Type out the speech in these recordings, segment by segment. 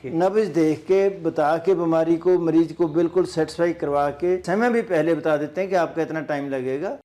नब्ज देख के बता के बीमारी को मरीज को बिल्कुल सेटिस्फाई करवा के समय भी पहले बता देते हैं कि आपका इतना टाइम लगेगा।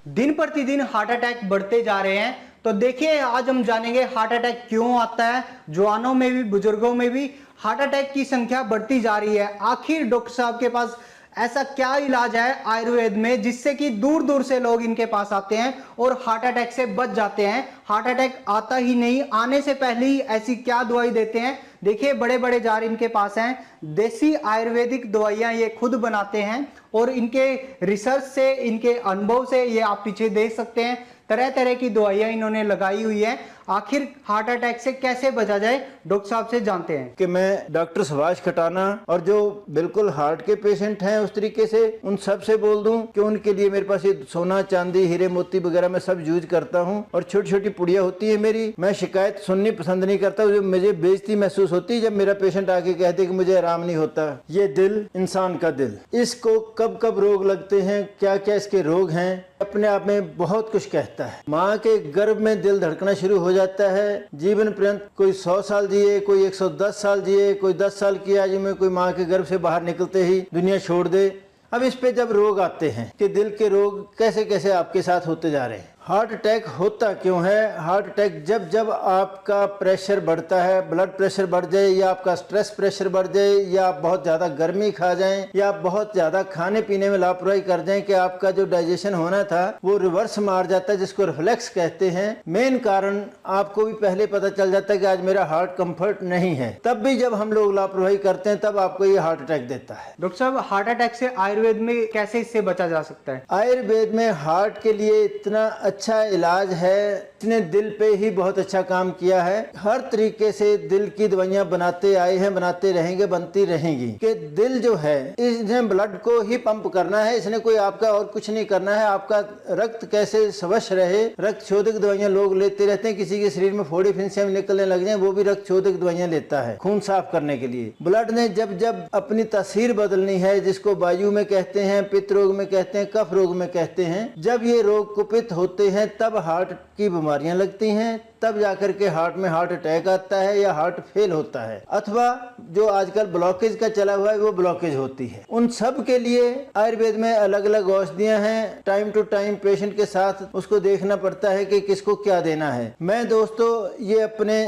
दिन प्रतिदिन हार्ट अटैक बढ़ते जा रहे हैं, तो देखिए आज हम जानेंगे हार्ट अटैक क्यों आता है। जवानों में भी बुजुर्गों में भी हार्ट अटैक की संख्या बढ़ती जा रही है। आखिर डॉक्टर साहब के पास ऐसा क्या इलाज है आयुर्वेद में जिससे कि दूर दूर से लोग इनके पास आते हैं और हार्ट अटैक से बच जाते हैं। हार्ट अटैक आता ही नहीं, आने से पहले ही ऐसी क्या दवाई देते हैं। देखिए बड़े बड़े जार इनके पास हैं, देसी आयुर्वेदिक दवाइयां ये खुद बनाते हैं और इनके रिसर्च से, इनके अनुभव से ये आप पीछे देख सकते हैं तरह तरह की दवाइयां इन्होंने लगाई हुई है। आखिर हार्ट अटैक से कैसे बचा जाए डॉक्टर साहब से जानते हैं। कि मैं डॉक्टर सुभाष खटाना और जो बिल्कुल हार्ट के पेशेंट हैं उस तरीके से उन सब से बोल दूं कि उनके लिए मेरे पास ये सोना चांदी हीरे मोती वगैरह मैं सब यूज करता हूं और छोटी छोटी पुड़िया होती है मेरी। मैं शिकायत सुननी पसंद नहीं करता, मुझे बेइज्जती महसूस होती है जब मेरा पेशेंट आके कहते कि मुझे आराम नहीं होता। ये दिल, इंसान का दिल, इसको कब कब रोग लगते हैं, क्या क्या इसके रोग हैं, अपने आप में बहुत कुछ कहता है। माँ के गर्भ में दिल धड़कना शुरू हो जाता है, जीवन पर्यंत कोई 100 साल जिए, कोई 110 साल जिए, कोई 10 साल की आयु में कोई माँ के गर्भ से बाहर निकलते ही दुनिया छोड़ दे। अब इस पे जब रोग आते हैं कि दिल के रोग कैसे कैसे आपके साथ होते जा रहे हैं। हार्ट अटैक होता क्यों है? हार्ट अटैक जब जब आपका प्रेशर बढ़ता है, ब्लड प्रेशर बढ़ जाए या आपका स्ट्रेस प्रेशर बढ़ जाए या आप बहुत ज़्यादा गर्मी खा जाएं या आप बहुत ज़्यादा खाने पीने में लापरवाही कर जाएं कि आपका जो डाइजेशन होना था वो रिवर्स मार जाता है, जिसको रिफ्लेक्स कहते हैं। मेन कारण आपको भी पहले पता चल जाता है कि आज मेरा हार्ट कंफर्ट नहीं है, तब भी जब हम लोग लापरवाही करते हैं तब आपको ये हार्ट अटैक देता है। डॉक्टर साहब हार्ट अटैक से आयुर्वेद में कैसे इससे बचा जा सकता है? आयुर्वेद में हार्ट के लिए इतना अच्छा इलाज है, इसने दिल पे ही बहुत अच्छा काम किया है। हर तरीके से दिल की दवाइयां बनाते आए हैं, बनाते रहेंगे, बनती रहेंगी। कि दिल जो है इसने ब्लड को ही पंप करना है, इसने कोई आपका और कुछ नहीं करना है। आपका रक्त कैसे स्वच्छ रहे, रक्त शोधक दवाइयां लोग लेते रहते हैं। किसी के शरीर में फोड़ी फिंसियां निकलने लग जाए वो भी रक्त शोधक दवाइयां लेता है खून साफ करने के लिए। ब्लड ने जब जब अपनी तासीर बदलनी है, जिसको वायु में कहते हैं, पित्त रोग में कहते हैं, कफ रोग में कहते हैं, जब ये रोग कुपित होते हैं तब हार्ट की बीमारियां लगती हैं, तब जाकर के हार्ट में हार्ट अटैक आता है या हार्ट फेल होता है, अथवा जो आजकल ब्लॉकेज का चला हुआ है वो ब्लॉकेज होती है। उन सब के लिए आयुर्वेद में अलग अलग औषधियां हैं। टाइम टू टाइम पेशेंट के साथ उसको देखना पड़ता है कि किसको क्या देना है। मैं दोस्तों ये अपने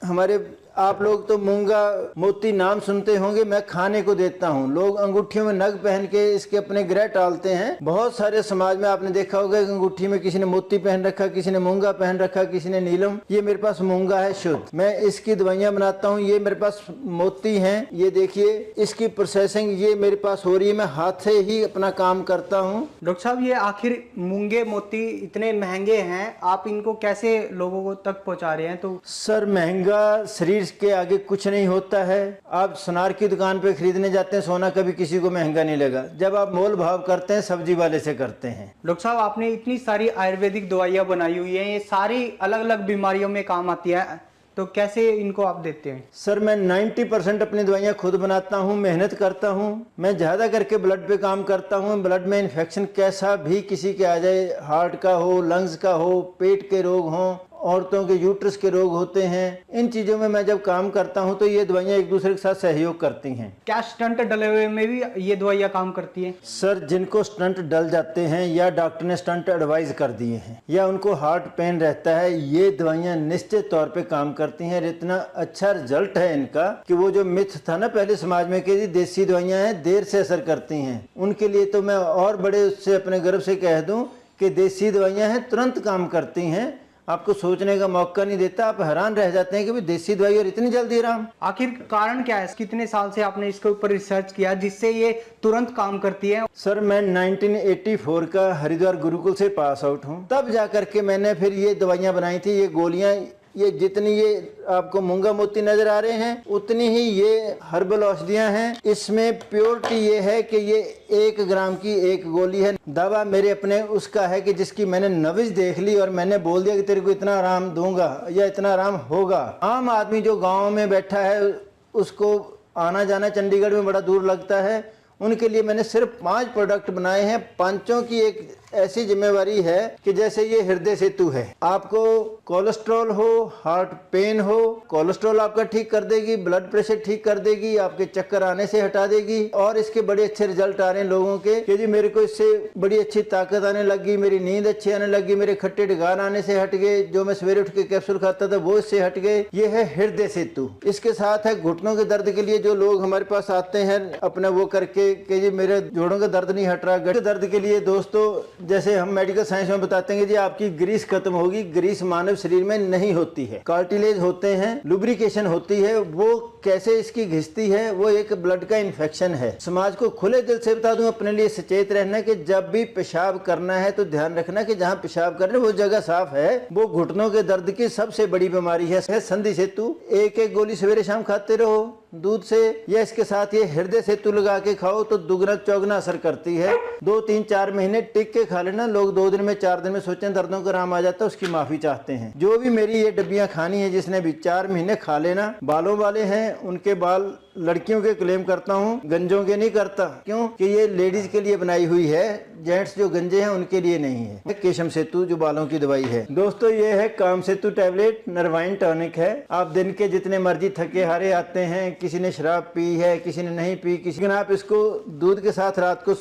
हमारे आप लोग तो मूंगा मोती नाम सुनते होंगे, मैं खाने को देता हूँ। लोग अंगूठियों में नग पहन के इसके अपने ग्रह टालते हैं। बहुत सारे समाज में आपने देखा होगा कि अंगूठी में किसी ने मोती पहन रखा, किसी ने मूंगा पहन रखा, किसी ने नीलम। ये मेरे पास मूंगा है शुद्ध, मैं इसकी दवाइयाँ बनाता हूँ। ये मेरे पास मोती हैं, ये देखिए इसकी प्रोसेसिंग ये मेरे पास हो रही है, मैं हाथ से ही अपना काम करता हूँ। डॉक्टर साहब ये आखिर मूंगे मोती इतने महंगे हैं, आप इनको कैसे लोगों को तक पहुँचा रहे हैं? तो सर महंगा शरीर के आगे कुछ नहीं होता है। आप सोनार की दुकान पे खरीदने जाते हैं, सोना कभी किसी को महंगा नहीं लगा। जब आप मोल भाव करते हैं सब्जी वाले से करते हैं। डॉक्टर साहब आपने इतनी सारी आयुर्वेदिक दवाइयां बनाई हुई हैं, ये सारी अलग अलग बीमारियों में काम आती है, तो कैसे इनको आप देते हैं? सर मैं 90% अपनी दवाइयाँ खुद बनाता हूँ, मेहनत करता हूँ। मैं ज़्यादा करके ब्लड पे काम करता हूँ। ब्लड में इन्फेक्शन कैसा भी किसी के आ जाए, हार्ट का हो, लंग्स का हो, पेट के रोग हों, औरतों के यूट्रस के रोग होते हैं, इन चीज़ों में मैं जब काम करता हूं तो ये दवाइयां एक दूसरे के साथ सहयोग करती हैं। क्या स्टंट डले हुए में भी ये दवाइयां काम करती हैं? सर जिनको स्टंट डल जाते हैं या डॉक्टर ने स्टंट एडवाइज कर दिए हैं या उनको हार्ट पेन रहता है, ये दवाइयां निश्चित तौर पे काम करती हैं। इतना अच्छा रिजल्ट है इनका कि वो जो मिथ था ना पहले समाज में कि देसी दवाइयाँ हैं देर से असर करती हैं, उनके लिए तो मैं और बड़े उससे अपने गर्व से कह दूँ कि देसी दवाइयाँ हैं तुरंत काम करती हैं, आपको सोचने का मौका नहीं देता। आप हैरान रह जाते हैं कि भाई देसी दवाई और इतनी जल्दी आराम। आखिर कारण क्या है? कितने साल से आपने इसके ऊपर रिसर्च किया जिससे ये तुरंत काम करती है? सर मैं 1984 का हरिद्वार गुरुकुल से पास आउट हूँ, तब जाकर के मैंने फिर ये दवाइयाँ बनाई थी। ये गोलियाँ, ये जितनी ये आपको मूंगा मोती नजर आ रहे हैं उतनी ही ये हर्बल औषधियाँ हैं। इसमें प्योरिटी ये है कि ये 1 ग्राम की एक गोली है। दावा मेरे अपने उसका है कि जिसकी मैंने नब्ज देख ली और मैंने बोल दिया कि तेरे को इतना आराम दूंगा या इतना आराम होगा। आम आदमी जो गाँव में बैठा है उसको आना जाना चंडीगढ़ में बड़ा दूर लगता है, उनके लिए मैंने सिर्फ 5 प्रोडक्ट बनाए हैं। पांचों की एक ऐसी जिम्मेवारी है कि जैसे ये हृदय सेतु है। आपको कोलेस्ट्रॉल हो, हार्ट पेन हो, कोलेस्ट्रॉल आपका ठीक कर देगी, ब्लड प्रेशर ठीक कर देगी, आपके चक्कर आने से हटा देगी। और इसके बड़े अच्छे रिजल्ट आ रहे हैं लोगों के कि जी मेरे को इससे बड़ी अच्छी ताकत आने लगी, मेरी नींद अच्छी आने लगी, मेरे खट्टे ढगान आने से हट गए, जो मैं सवेरे उठ के कैप्सूल खाता था वो इससे हट गए। ये है हृदय सेतु। इसके साथ है घुटनों के दर्द के लिए, जो लोग हमारे पास आते हैं अपना वो करके कि जी मेरे जोड़ों का दर्द नहीं हट रहा, गठे दर्द के लिए दोस्तों जैसे हम मेडिकल साइंस में बताते हैं कि जी आपकी ग्रीस खत्म होगी। ग्रीस मानव शरीर में नहीं होती है, कार्टिलेज होते हैं, लुब्रिकेशन होती है। वो कैसे इसकी घिसती है, वो एक ब्लड का इन्फेक्शन है। समाज को खुले दिल से बता दूं, अपने लिए सचेत रहना कि जब भी पेशाब करना है तो ध्यान रखना कि जहां पेशाब करना वो जगह साफ है। वो घुटनों के दर्द की सबसे बड़ी बीमारी है संधि सेतु। एक एक गोली सवेरे शाम खाते रहो दूध से, या इसके साथ ये हृदय सेतु लगा के खाओ तो दुगना चौगना असर करती है। 2, 3, 4 महीने टिक के खा लेना। लोग 2 दिन में 4 दिन में सोचें दर्दों का आराम आ जाता है, उसकी माफी चाहते हैं। जो भी मेरी ये डब्बियां खानी है, जिसने भी 4 महीने खा लेना। बालों वाले हैं उनके बाल लड़कियों के क्लेम करता हूँ, गंजों के नहीं करता, क्यों कि ये लेडीज के लिए बनाई हुई है, जेंट्स जो गंजे हैं उनके लिए नहीं है। केशम सेतु जो बालों की दवाई है दोस्तों, ये है काम सेतु टैबलेट, नरवाइन टॉनिक है। आप दिन के जितने मर्जी थके हारे आते हैं, किसी ने शराब पी है, किसी ने नहीं पी, किसी ने, आप इसको दूध के साथ रात को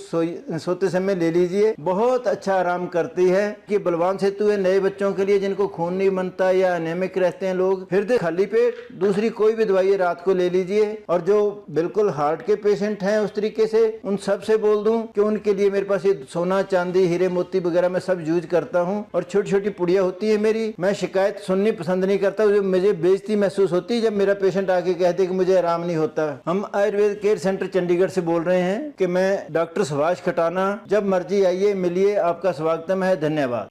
सोते समय ले लीजिए, बहुत अच्छा आराम करती है। कि बलवान सेतु है नए बच्चों के लिए जिनको खून नहीं बनता या एनेमिक रहते हैं लोग। हृदय खाली पेट दूसरी कोई भी दवाई रात को ले लीजिए। और जो बिल्कुल हार्ट के पेशेंट हैं उस तरीके से, उन सब से बोल दूं कि उनके लिए मेरे पास ये सोना चांदी हीरे मोती वगैरह मैं सब यूज करता हूं। और छोटी छोटी पुड़िया होती है मेरी, मैं शिकायत सुननी पसंद नहीं करता। मुझे बेइज्जती महसूस होती है जब मेरा पेशेंट आके कहते कि मुझे आराम नहीं होता। हम आयुर्वेद केयर सेंटर चंडीगढ़ से बोल रहे हैं कि मैं डॉक्टर सुभाष खटाना। जब मर्जी आइए मिलिए, आपका स्वागतम है। धन्यवाद।